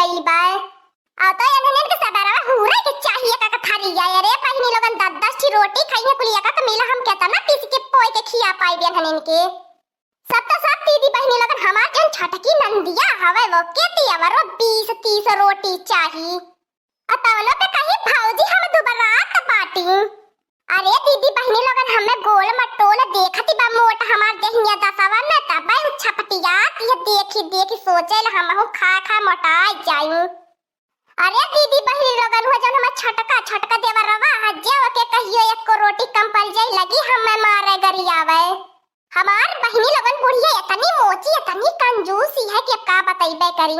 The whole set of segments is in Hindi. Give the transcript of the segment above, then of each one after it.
गई बा। आ तो इन्हें के सदारा हुरे के चाहिए का थारी आया रे पहिनी लोगन 10-10 ठी रोटी खाइए कुलिया का मिला हम कहता ना पीस के पोय के खिया पाई बियन हनेन के सब तो सब दीदी बहनी लोगन हमार जन छटकी नंदिया हवे वो केती अवरो 20-30 रोटी चाहिए। अतवलो पे कहीं भौजी हम दोबारा बाटी। अरे दीदी बहनी लोगन हमें गोल मटोल देखती बा मोट हमार देहिया दसवा न तब छपटिया ये देखी देखी सोचेल हमहु खा खा मोटा जाई। अरे दीदी बहनी लोगन हो जन हम छटका देवर रवा हजे के कहियो एक को रोटी कम पड़ जाई लगी हमें मारे गरियावे। हमार बहनी लोगन बुढ़िया इतनी मोची इतनी कंजूसी है कि अब का बताइबे करी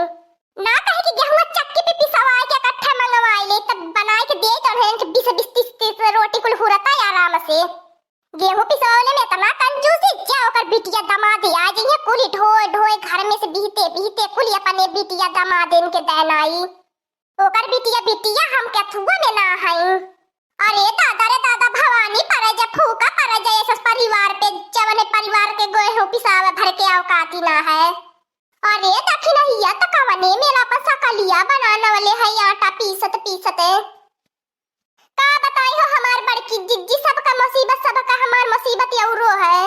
ना कहे कि गेहूं चक्की पे पिसवाए के इकट्ठा मंगवाई ले तब बनाए के दे तो हैं कि 20-30 रोटी कुल हुरता आराम से गेहूं पिसवाने में इतना कंजूसी जाओ कर बिटिया दामाद आ जाइए कुली ढोए ढोए घर में से बीते बीते कुली अपने बिटिया दामाद इनके देनाई ओकर बिटिया हम के थुआ में ना हई। अरे दादा रे दादा भवानी परे जे फूका परे जे ऐसा परिवार पे जवने परिवार के गेहूं पिसावे भर के औकाती ना है। अरे दखी नहीं या तो कवने मेरा पसा कलिया बनाने वाले है आटा पीसत का बताई हो हमार बड़की जिज्जी सबका मुसीबत सबका हमार मुसीबत औरो है।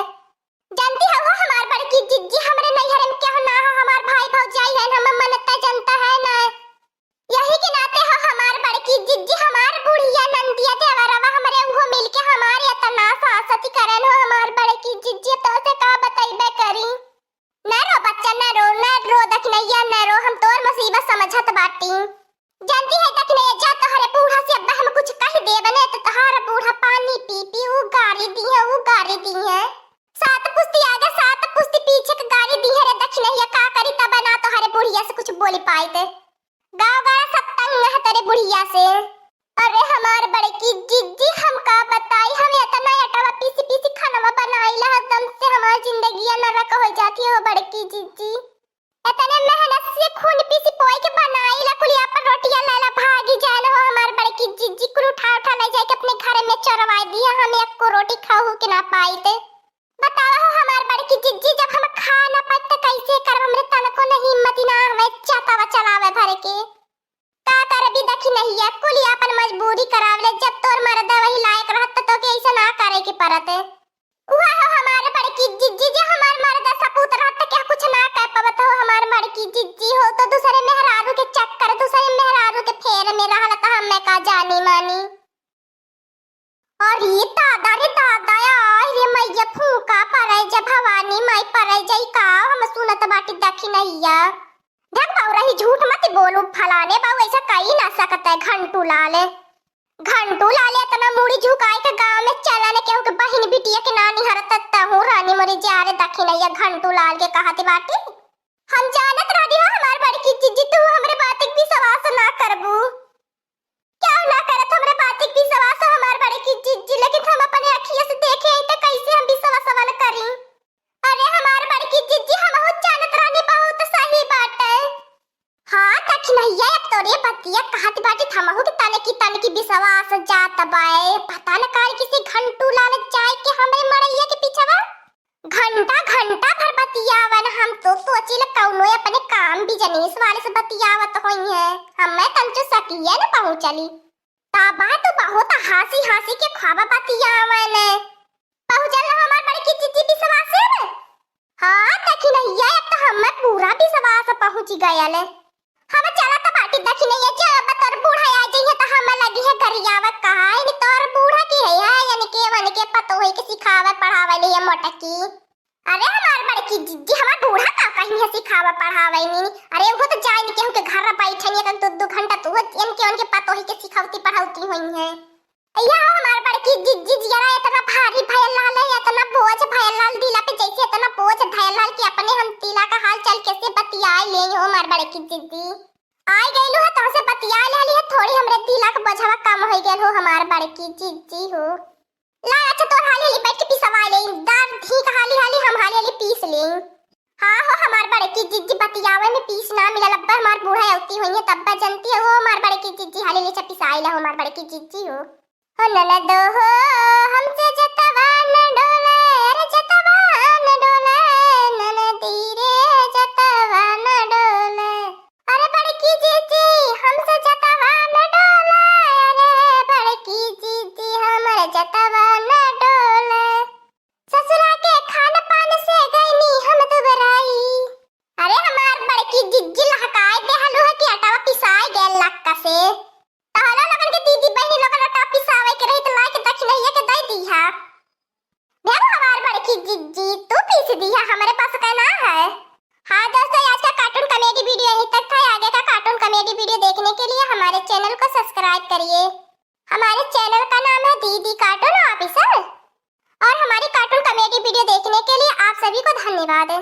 जानती हो हमार बड़की जिज्जी हमरे नैहर में क्या ना हो हमार भाई भौजाई है हम मनता जनता है ना यही के नाते हो हमार बड़की जिज्जी हमार बुढ़िया नंदिया देवरवा हमरे उहो मिलके हमारे इतना सासती करन हो हमार बड़की जिज्जी तो से का बताइबे करी न रो बच्चा न रो दखनैया न रो हम तोर मुसीबत समझत बाटी। जानती है दखनैया जा तोहरे बूढ़ा से अब्बा हम कुछ कह दे बने तो तोहरा बूढ़ा पानी पी पी उ गाड़ी दी है सात पुस्ती आगे सात पुस्ती पीछे के गाड़ी दी है रे दखनैया का करी तब ना तोहरे बुढ़िया से कुछ बोली पाई ते गाँव गाँव सब तंग है तेरे बुढ़िया से। अरे हमार बड़की जिज्जी हम का बताई हम इतना अटवा पीसी खाना बनाई ला दम से हमार जिंदगी नरक हो जाती है बड़की जिज्जी इतने मेहनत से खून पीसी पोई के बनाई ला कुलिया पर रोटियां लाला भागी जान हो हमार बड़की जिज्जी को उठा ले जाए के अपने घर में चरवाई दिया हम एक को रोटी खाऊ के ना पाई थे। बताओ हो हमार बड़की जिज्जी जब हम खा ना पाए तो कैसे कर हमरे तन को नहीं हिम्मत ना हमें चातावा चलावे भर के का कर भी दखी नहीं है कुली अपन मजबूरी करावले जब तोर मर्द वही लायक रहत तो के ऐसा ना करे की परत उहा हो हमारे बड़की जिज्जी जे हमार मर्द सपूत रहत क्या कुछ ना कह पावत हो हमार बड़की जिज्जी हो तो दूसरे मेहरारू के चक्कर दूसरे मेहरारू के फेर में रहल त हमें का जानी मानी। और ये दादा रे दादा रे मैया फूका परे जब भवानी माई परे जई का हम सुनत बाटी दखी नहीं या ढंग बाऊ रही झूठ मत बोलू फलाने बाऊ ऐसा कहीं ना सकता है घंटू लाले इतना मुड़ी झुकाए के गांव में चलाने के हो के बहन बिटिया के नानी हरतत हूं रानी मरी जा रे दखी नहीं या घंटू लाल के कहती बाटी हम जानत रही हो हमार बड़की जिज्जी तू हमरे बात भी सवास ना करबू क्या ना करत हमरे बात भी सवास हमार बड़की जिज्जी लेकिन हम अपने अखियों से देखे तो कैसे हम भी सवाल करी। अरे हमार बड़की जिज्जी हम हो जानत रानी बहुत सही बात है। हां दखी नहीं है अब तोरे बतिया कहत बाटी थमहु के तने की विश्वास जात बाए पता न काल किसी घंटू लाल जाए के हमरे मड़ैया के पीछवा घंटा भर बतियावन हम तो सोचिल कौनो अपने काम भी जनीस वाले से बतियावत होई है हमें तंचो सकिए न पहुंचली ताबा तो बहुत हासी के खावा बतियावन पहुंचल हमार बड़की जिज्जी विश्वास है। हां दखी नहीं है अब तो हमें पूरा विश्वास पहुंच गया ले हम चला त बाटी दखी नहीं है जब तोर बूढ़ा आ जाइए तो हम लगी है गरियावा कहा है तोर बूढ़ा की है यानी के मन के पतो है के सिखावे पढ़ावे ले मोटकी। अरे हमार बड़की जिज्जी हमार बूढ़ा का कहीं है सिखावे पढ़ावे नहीं अरे वो तो जाई के के घर बैठे नहीं तो 2 घंटा तो इनके पतो है के सिखावती पढ़ावती हुई है। या हमार बड़की जिज्जी जरा इतना भारी भयलाल है इतना बोझ भयलाल दिला पे जैसे इतना बोझ भयलाल के अपने हम तिला का हाल चाल कैसे बतियाई ले हो हमार बड़की जिज्जी आई गइलो है तो से बतिया ले ली थोड़ी हमरे तिला का बोझवा कम हो गेल हो हमार बड़की जिज्जी हो ला अच्छा तो हाली बैठ के पिसवा ले दाल ठीक हाली हम हाली पीस ले। हां हो हमार बड़की जिज्जी बतियावे में पीस ना मिलल अब्बा हमार बूढ़ा औती होई है तब जनती हो हमार बड़की जिज्जी हाली ले पिसाई ला हमार बड़की जिज्जी हो ननद हो हमसे जतवा न डोले रे जतवा न डोले ननदी रे जतवा न डोले अरे बड़की जिज्जी कॉमेडी वीडियो देखने के लिए हमारे चैनल को सब्सक्राइब करिए। हमारे चैनल का नाम है दीदी कार्टून ऑफिसर और हमारी कार्टून कॉमेडी वीडियो देखने के लिए आप सभी को धन्यवाद।